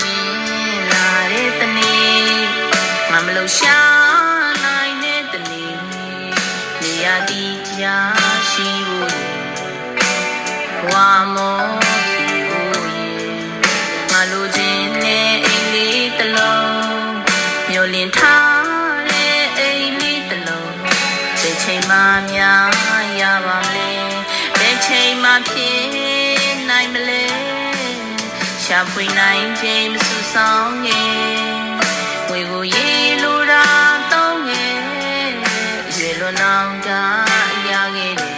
မင်းလာတဲ့တနေ့ငါမလို့ရှာနိုင်တဲ့တနေ့နေရာတီချာရှိဖို့ဘဝမောစီဖို့ငါလိုချင်တဲ့အိမ်လေးတစ်လုံးမျောလင့်ထားတဲ့အိမ်လေးတစ်လုံးဘယ်ချိန်မှများရပါမလဲဘယ်ချိန်မှဖြစ်နိုင်မလဲရှာဖွေနိုင်ခြင်းမစုဆောင်ငယ်ဝေကိုရေလိုတာတောင်းငယ်ရွယ်လွန်အောင်ကရခဲ့တယ်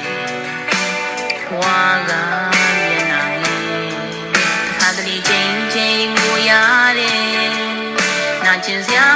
ဘဝကမျက်နှာငယ်တစ်ခါတလေချင်းချင်းကိုရတယ်နာကျင်စရာ